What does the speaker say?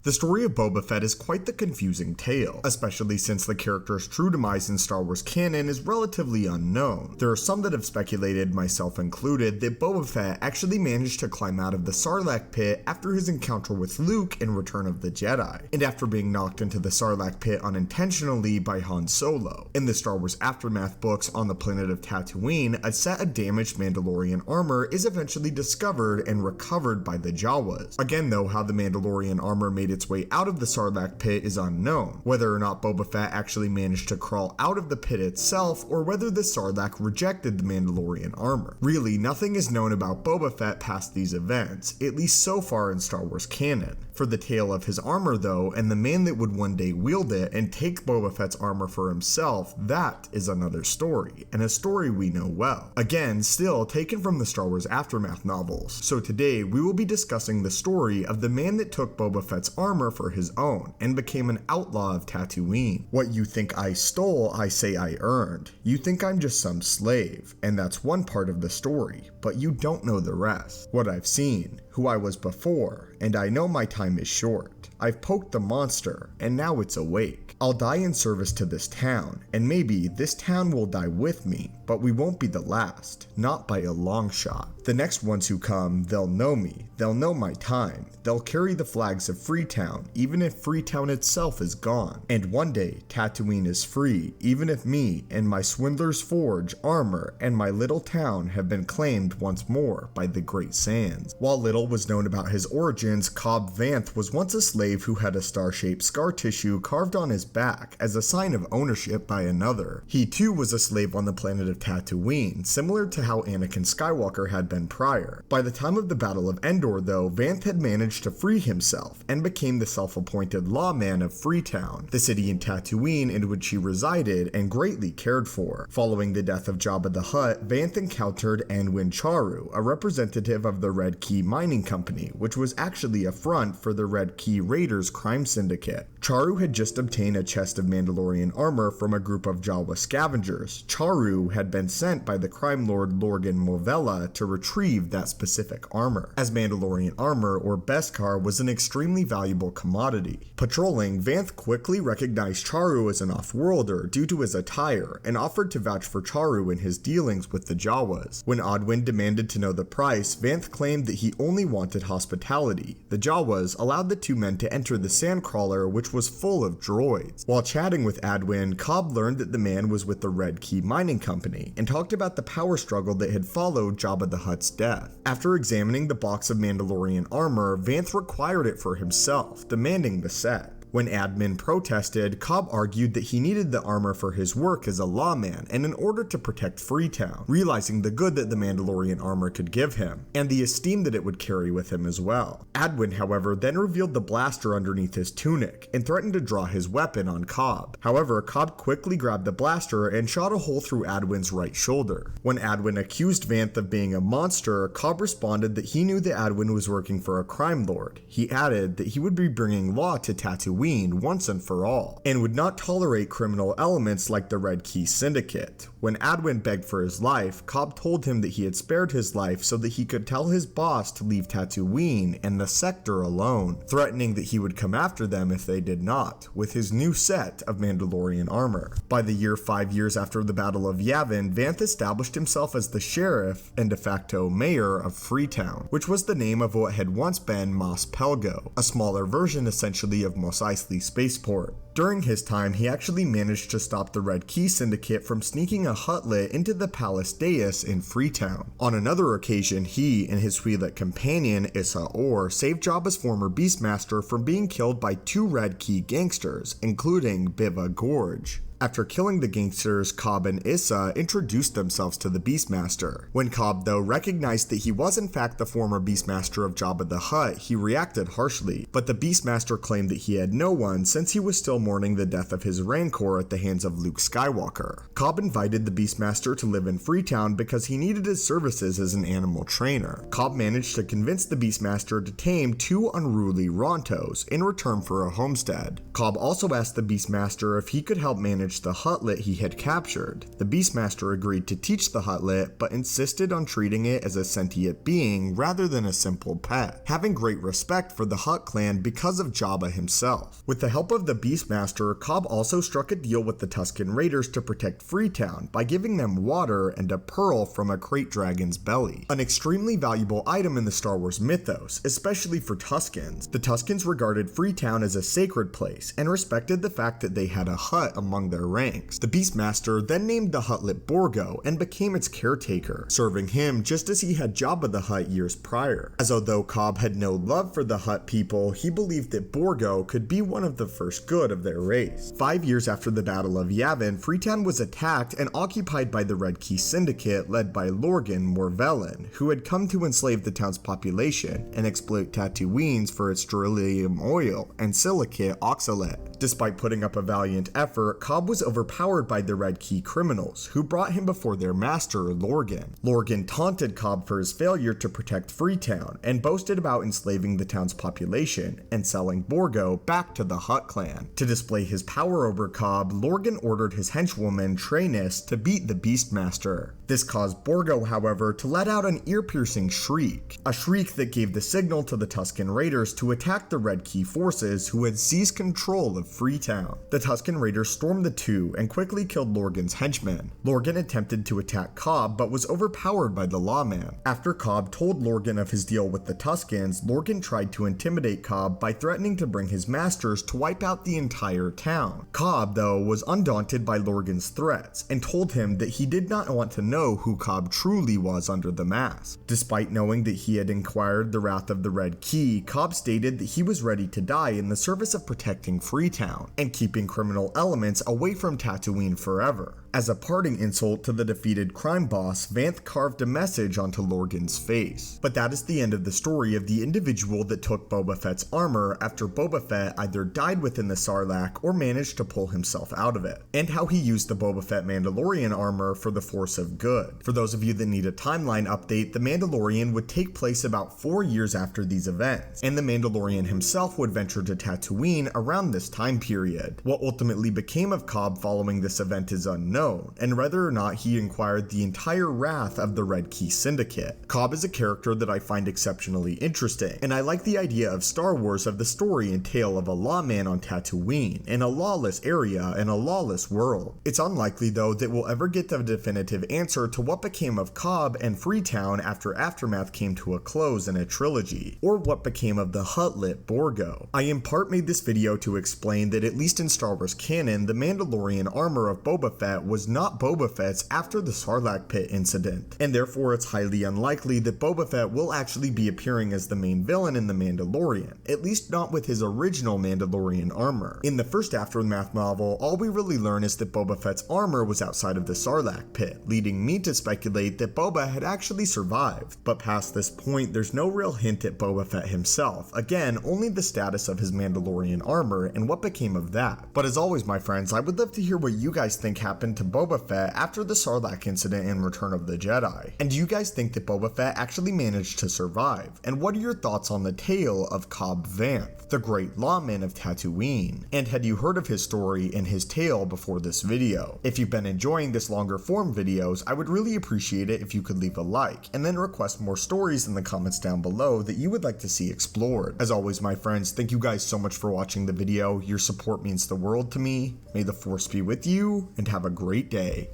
The story of Boba Fett is quite the confusing tale, especially since the character's true demise in Star Wars canon is relatively unknown. There are some that have speculated, myself included, that Boba Fett actually managed to climb out of the Sarlacc pit after his encounter with Luke in Return of the Jedi, and after being knocked into the Sarlacc pit unintentionally by Han Solo. In the Star Wars Aftermath books, on the planet of Tatooine, a set of damaged Mandalorian armor is eventually discovered and recovered by the Jawas. Again though, how the Mandalorian armor made its way out of the Sarlacc pit is unknown, whether or not Boba Fett actually managed to crawl out of the pit itself, or whether the Sarlacc rejected the Mandalorian armor. Really, nothing is known about Boba Fett past these events, at least so far in Star Wars canon. For the tale of his armor though, and the man that would one day wield it and take Boba Fett's armor for himself, that is another story, and a story we know well. Again, still taken from the Star Wars Aftermath novels. So today, we will be discussing the story of the man that took Boba Fett's armor for his own, and became an outlaw of Tatooine. What you think I stole, I say I earned. You think I'm just some slave, and that's one part of the story, but you don't know the rest. What I've seen, who I was before, and I know my time is short. I've poked the monster, and now it's awake. I'll die in service to this town, and maybe this town will die with me, but we won't be the last, not by a long shot. The next ones who come, they'll know me, they'll know my time, they'll carry the flags of Freetown, even if Freetown itself is gone. And one day, Tatooine is free, even if me and my Swindler's Forge, armor, and my little town have been claimed once more by the Great Sands. While little was known about his origins, Cobb Vanth was once a slave who had a star-shaped scar tissue carved on his back as a sign of ownership by another. He too was a slave on the planet of Tatooine, similar to how Anakin Skywalker had been prior. By the time of the Battle of Endor though, Vanth had managed to free himself and became the self-appointed lawman of Freetown, the city in Tatooine in which he resided and greatly cared for. Following the death of Jabba the Hutt, Vanth encountered Anwin Charu, a representative of the Red Key Mining Company, which was actually a front for the Red Key Raiders crime syndicate. Charu had just obtained a chest of Mandalorian armor from a group of Jawa scavengers. Charu had been sent by the crime lord Lorgan Movella to retrieve that specific armor, as Mandalorian armor, or Beskar, was an extremely valuable commodity. Patrolling, Vanth quickly recognized Charu as an off-worlder due to his attire, and offered to vouch for Charu in his dealings with the Jawas. When Odwin demanded to know the price, Vanth claimed that he only wanted hospitality. The Jawas allowed the two men to enter the Sandcrawler, which was full of droids. While chatting with Adwin, Cobb learned that the man was with the Red Key Mining Company, and talked about the power struggle that had followed Jabba the Hutt's death. After examining the box of Mandalorian armor, Vanth required it for himself, demanding the set. When admin protested, Cobb argued that he needed the armor for his work as a lawman and in order to protect Freetown, realizing the good that the Mandalorian armor could give him, and the esteem that it would carry with him as well. Adwin, however, then revealed the blaster underneath his tunic and threatened to draw his weapon on Cobb. However, Cobb quickly grabbed the blaster and shot a hole through Adwin's right shoulder. When Adwin accused Vanth of being a monster, Cobb responded that he knew that Adwin was working for a crime lord. He added that he would be bringing law to Tatooine once and for all, and would not tolerate criminal elements like the Red Key Syndicate. When Adwin begged for his life, Cobb told him that he had spared his life so that he could tell his boss to leave Tatooine and the sector alone, threatening that he would come after them if they did not, with his new set of Mandalorian armor. By the year 5 years after the Battle of Yavin, Vanth established himself as the sheriff and de facto mayor of Freetown, which was the name of what had once been Mos Pelgo, a smaller version essentially of Mos Eisley Spaceport. During his time, he actually managed to stop the Red Key Syndicate from sneaking a Huttlet into the Palace Dais in Freetown. On another occasion, he and his Twi'lek companion, Issa Orr, saved Jabba's former Beastmaster from being killed by 2 Red Key gangsters, including Biva Gorge. After killing the gangsters, Cobb and Issa introduced themselves to the Beastmaster. When Cobb, though, recognized that he was in fact the former Beastmaster of Jabba the Hutt, he reacted harshly, but the Beastmaster claimed that he had no one since he was still mourning the death of his Rancor at the hands of Luke Skywalker. Cobb invited the Beastmaster to live in Freetown because he needed his services as an animal trainer. Cobb managed to convince the Beastmaster to tame 2 unruly Rontos in return for a homestead. Cobb also asked the Beastmaster if he could help manage manage the Huttlet he had captured. The Beastmaster agreed to teach the Huttlet, but insisted on treating it as a sentient being rather than a simple pet, having great respect for the Hutt clan because of Jabba himself. With the help of the Beastmaster, Cobb also struck a deal with the Tusken Raiders to protect Freetown by giving them water and a pearl from a crate dragon's belly, an extremely valuable item in the Star Wars mythos, especially for Tuskens. The Tuskens regarded Freetown as a sacred place and respected the fact that they had a Hutt among their ranks. The Beastmaster then named the Huttlet Borgo and became its caretaker, serving him just as he had Jabba the Hutt years prior. As although Cobb had no love for the Hutt people, he believed that Borgo could be one of the first good of their race. 5 years after the Battle of Yavin, Freetown was attacked and occupied by the Red Key Syndicate led by Lorgan Morvellin, who had come to enslave the town's population and exploit Tatooines for its beryllium oil and silicate oxalate. Despite putting up a valiant effort, Cobb was overpowered by the Red Key criminals, who brought him before their master, Lorgan. Lorgan taunted Cobb for his failure to protect Freetown and boasted about enslaving the town's population and selling Borgo back to the Hutt clan. To display his power over Cobb, Lorgan ordered his henchwoman Martynas to beat the Beastmaster. This caused Borgo, however, to let out an ear-piercing shriek, a shriek that gave the signal to the Tusken Raiders to attack the Red Key forces who had seized control of Freetown. The Tusken Raiders stormed the two and quickly killed Lorgan's henchmen. Lorgan attempted to attack Cobb but was overpowered by the lawman. After Cobb told Lorgan of his deal with the Tuskens, Lorgan tried to intimidate Cobb by threatening to bring his masters to wipe out the entire town. Cobb, though, was undaunted by Lorgan's threats and told him that he did not want to know who Cobb truly was under the mask. Despite knowing that he had acquired the wrath of the Red Key, Cobb stated that he was ready to die in the service of protecting Freetown and keeping criminal elements away from Tatooine forever. As a parting insult to the defeated crime boss, Vanth carved a message onto Lorgan's face. But that is the end of the story of the individual that took Boba Fett's armor after Boba Fett either died within the Sarlacc or managed to pull himself out of it, and how he used the Boba Fett Mandalorian armor for the force of good. For those of you that need a timeline update, the Mandalorian would take place about 4 years after these events, and the Mandalorian himself would venture to Tatooine around this time period. What ultimately became of Cobb following this event is unknown, and whether or not he acquired the entire wrath of the Red Key Syndicate. Cobb is a character that I find exceptionally interesting, and I like the idea of Star Wars of the story and tale of a lawman on Tatooine, in a lawless area in a lawless world. It's unlikely though that we'll ever get the definitive answer to what became of Cobb and Freetown after Aftermath came to a close in a trilogy, or what became of the Huttlet Borgo. I in part made this video to explain that at least in Star Wars canon, the Mandalorian armor of Boba Fett was not Boba Fett's after the Sarlacc pit incident, and therefore it's highly unlikely that Boba Fett will actually be appearing as the main villain in The Mandalorian, at least not with his original Mandalorian armor. In the first Aftermath novel, all we really learn is that Boba Fett's armor was outside of the Sarlacc pit, leading me to speculate that Boba had actually survived. But past this point, there's no real hint at Boba Fett himself, again, only the status of his Mandalorian armor and what became of that. But as always, my friends, I would love to hear what you guys think happened to Boba Fett after the Sarlacc incident in Return of the Jedi. And do you guys think that Boba Fett actually managed to survive? And what are your thoughts on the tale of Cobb Vanth, the great lawman of Tatooine? And had you heard of his story and his tale before this video? If you've been enjoying this longer form videos, I would really appreciate it if you could leave a like, and then request more stories in the comments down below that you would like to see explored. As always, my friends, thank you guys so much for watching the video. Your support means the world to me. May the Force be with you, and have a great day.